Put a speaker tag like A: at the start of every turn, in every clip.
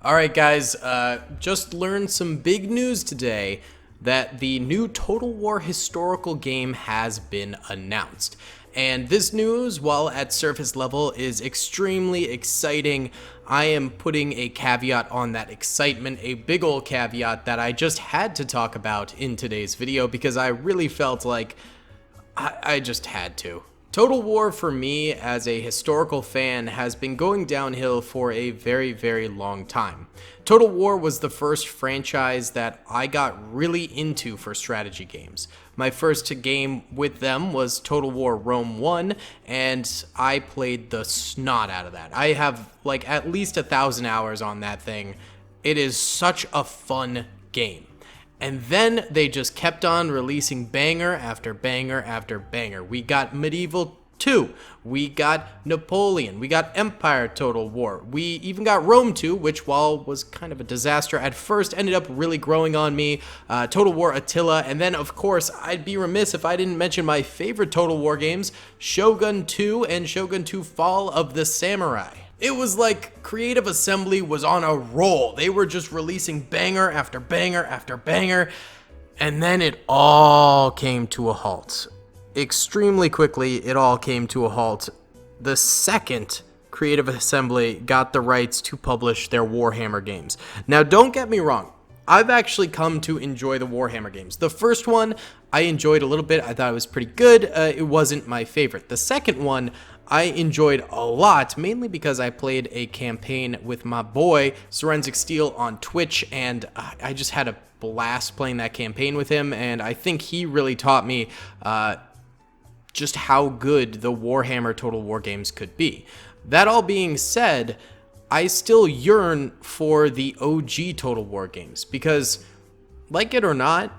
A: Alright guys, just learned some big news today that the new Total War historical game has been announced. And this news, while at surface level, is extremely exciting. I am putting a caveat on that excitement, a big ol' caveat that I just had to talk about in today's video because I really felt like I just had to. Total War for me as a historical fan has been going downhill for a very, very long time. Total War was the first franchise that I got really into for strategy games. My first game with them was Total War Rome 1, and I played the snot out of that. I have like at least 1,000 hours on that thing. It is such a fun game. And then they just kept on releasing banger after banger after banger. We got Medieval 2, we got Napoleon, we got Empire Total War, we even got Rome 2, which while was kind of a disaster at first, ended up really growing on me, Total War Attila, and then of course, I'd be remiss if I didn't mention my favorite Total War games, Shogun 2 and Shogun 2 Fall of the Samurai. It was like Creative Assembly was on a roll. They were just releasing banger after banger after banger, and then it all came to a halt. Extremely quickly, it all came to a halt the second Creative Assembly got the rights to publish their Warhammer games. Now, don't get me wrong. I've actually come to enjoy the Warhammer games. The first one, I enjoyed a little bit. I thought it was pretty good. It wasn't my favorite. The second one, I enjoyed a lot, mainly because I played a campaign with my boy, Forensic Steel, on Twitch, and I just had a blast playing that campaign with him, and I think he really taught me just how good the Warhammer Total War games could be. That all being said, I still yearn for the OG Total War games, because, like it or not,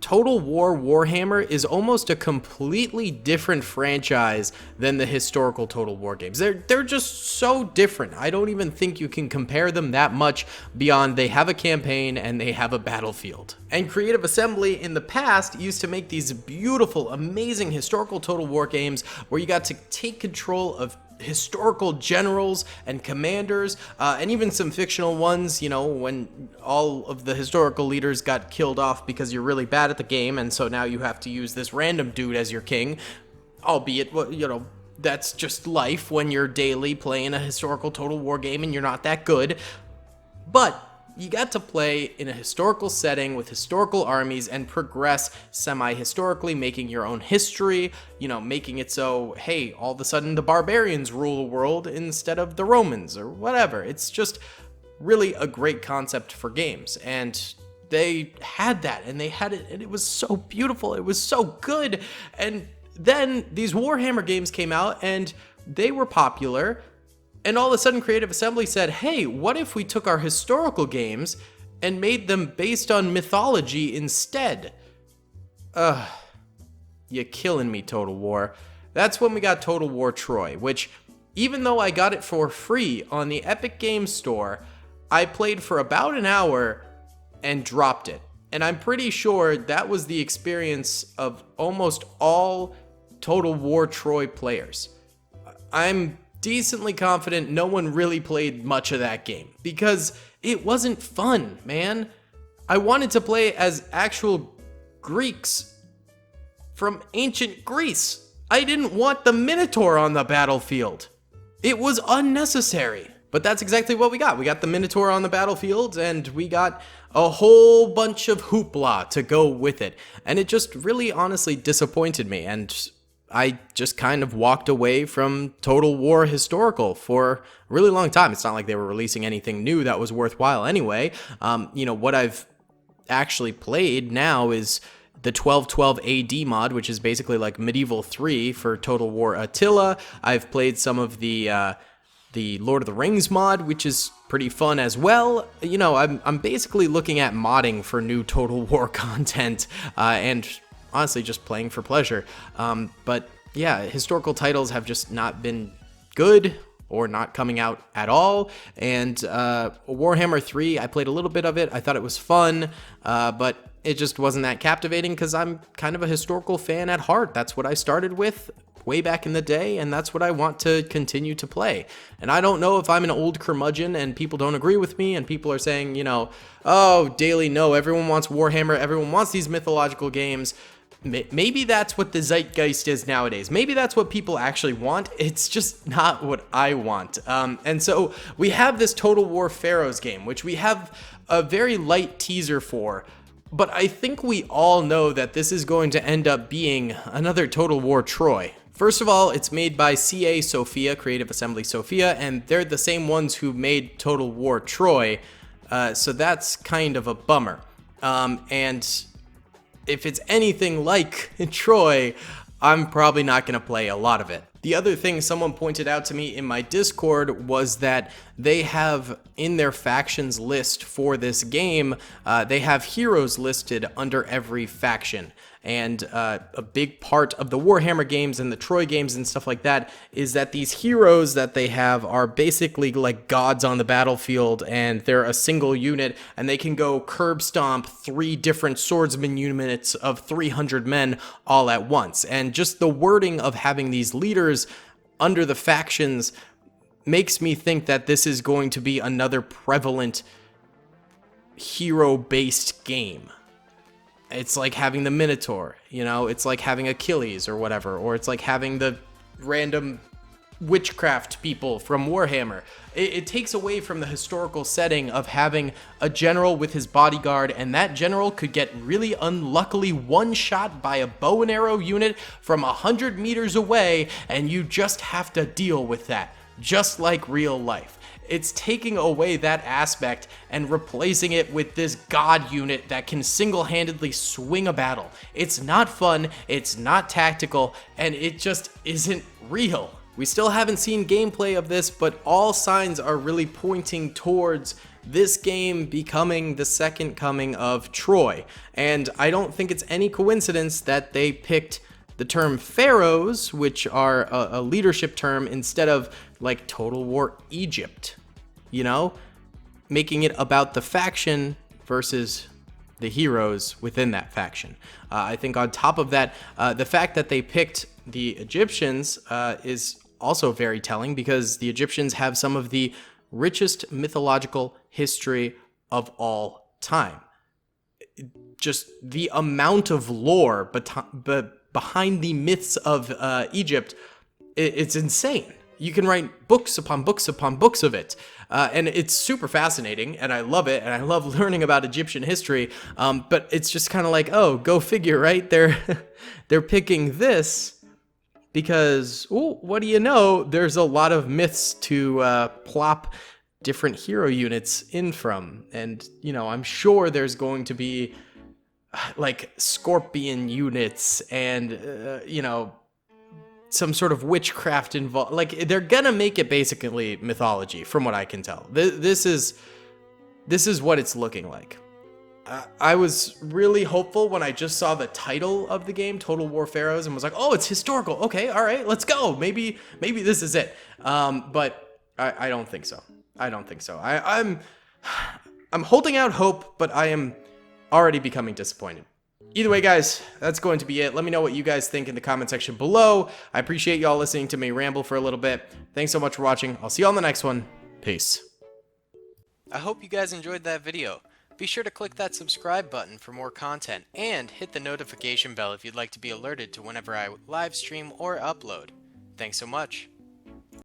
A: Total War Warhammer is almost a completely different franchise than the historical Total War games. They're just so different. I don't even think you can compare them that much beyond they have a campaign and they have a battlefield. And Creative Assembly in the past used to make these beautiful, amazing historical Total War games where you got to take control of historical generals and commanders, and even some fictional ones, you know, when all of the historical leaders got killed off because you're really bad at the game, and so now you have to use this random dude as your king, albeit, you know, that's just life when you're daily playing a historical Total War game and you're not that good. But you got to play in a historical setting with historical armies and progress semi-historically, making your own history, you know, making it so, hey, all of a sudden the barbarians rule the world instead of the Romans or whatever. It's just really a great concept for games. And they had that, and they had it, and it was so beautiful. It was so good. And then these Warhammer games came out, and they were popular. And all of a sudden, Creative Assembly said, hey, what if we took our historical games and made them based on mythology instead? You're killing me, Total War. That's when we got Total War Troy, which, even though I got it for free on the Epic Games Store, I played for about an hour and dropped it. And I'm pretty sure that was the experience of almost all Total War Troy players. I'm decently confident no one really played much of that game because it wasn't fun, man. I wanted to play as actual Greeks from ancient Greece. I didn't want the Minotaur on the battlefield. It was unnecessary. But that's exactly what we got. We got the Minotaur on the battlefield, and we got a whole bunch of hoopla to go with it. And it just really honestly disappointed me, and I just kind of walked away from Total War Historical for a really long time. It's not like they were releasing anything new that was worthwhile anyway. You know, what I've actually played now is the 1212 AD mod, which is basically like Medieval 3 for Total War Attila. I've played some of the Lord of the Rings mod, which is pretty fun as well. You know, I'm basically looking at modding for new Total War content, and honestly just playing for pleasure. But yeah, historical titles have just not been good or not coming out at all. And Warhammer 3, I played a little bit of it. I thought it was fun, but it just wasn't that captivating because I'm kind of a historical fan at heart. That's what I started with. way back in the day, and that's what I want to continue to play. And I don't know if I'm an old curmudgeon and people don't agree with me and people are saying, you know, oh, Daily, no, everyone wants Warhammer, everyone wants these mythological games. Maybe that's what the zeitgeist is nowadays. Maybe that's what people actually want. It's just not what I want. And so we have this Total War Pharaohs game, which we have a very light teaser for. But I think we all know that this is going to end up being another Total War Troy. First of all, it's made by CA Sophia, Creative Assembly Sophia, and they're the same ones who made Total War Troy, so that's kind of a bummer. And if it's anything like Troy, I'm probably not going to play a lot of it. The other thing someone pointed out to me in my Discord was that they have in their factions list for this game, they have heroes listed under every faction. And a big part of the Warhammer games and the Troy games and stuff like that is that these heroes that they have are basically like gods on the battlefield, and they're a single unit, and they can go curb stomp 3 different swordsman units of 300 men all at once. And just the wording of having these leaders under the factions makes me think that this is going to be another prevalent hero-based game. It's like having the Minotaur, you know, it's like having Achilles or whatever, or it's like having the random witchcraft people from Warhammer. It takes away from the historical setting of having a general with his bodyguard, and that general could get really unluckily one-shot by a bow and arrow unit from 100 meters away, and you just have to deal with that, just like real life. It's taking away that aspect and replacing it with this god unit that can single-handedly swing a battle. It's not fun, it's not tactical, and it just isn't real. We still haven't seen gameplay of this, but all signs are really pointing towards this game becoming the second coming of Troy. And I don't think it's any coincidence that they picked the term pharaohs, which are a leadership term, instead of like Total War Egypt. You know, making it about the faction versus the heroes within that faction. I think on top of that, the fact that they picked the Egyptians is also very telling, because the Egyptians have some of the richest mythological history of all time. Just the amount of lore behind the myths of Egypt, it's insane. You can write books upon books upon books of it. And it's super fascinating, and I love it, and I love learning about Egyptian history, but it's just kind of like, oh, go figure, right? They're picking this because, ooh, what do you know, there's a lot of myths to plop different hero units in from, and, you know, I'm sure there's going to be, like, scorpion units and, you know, some sort of witchcraft involved. Like, they're gonna make it basically mythology, from what I can tell. This is what it's looking like. I was really hopeful when I just saw the title of the game, Total War Pharaohs, and was like, oh, it's historical. Okay, all right, let's go. Maybe this is it. But I don't think so. I don't think so. I'm holding out hope, but I am already becoming disappointed. Either way, guys, that's going to be it. Let me know what you guys think in the comment section below. I appreciate y'all listening to me ramble for a little bit. Thanks so much for watching. I'll see you on the next one. Peace. I hope you guys enjoyed that video. Be sure to click that subscribe button for more content, and hit the notification bell if you'd like to be alerted to whenever I live stream or upload. Thanks so much.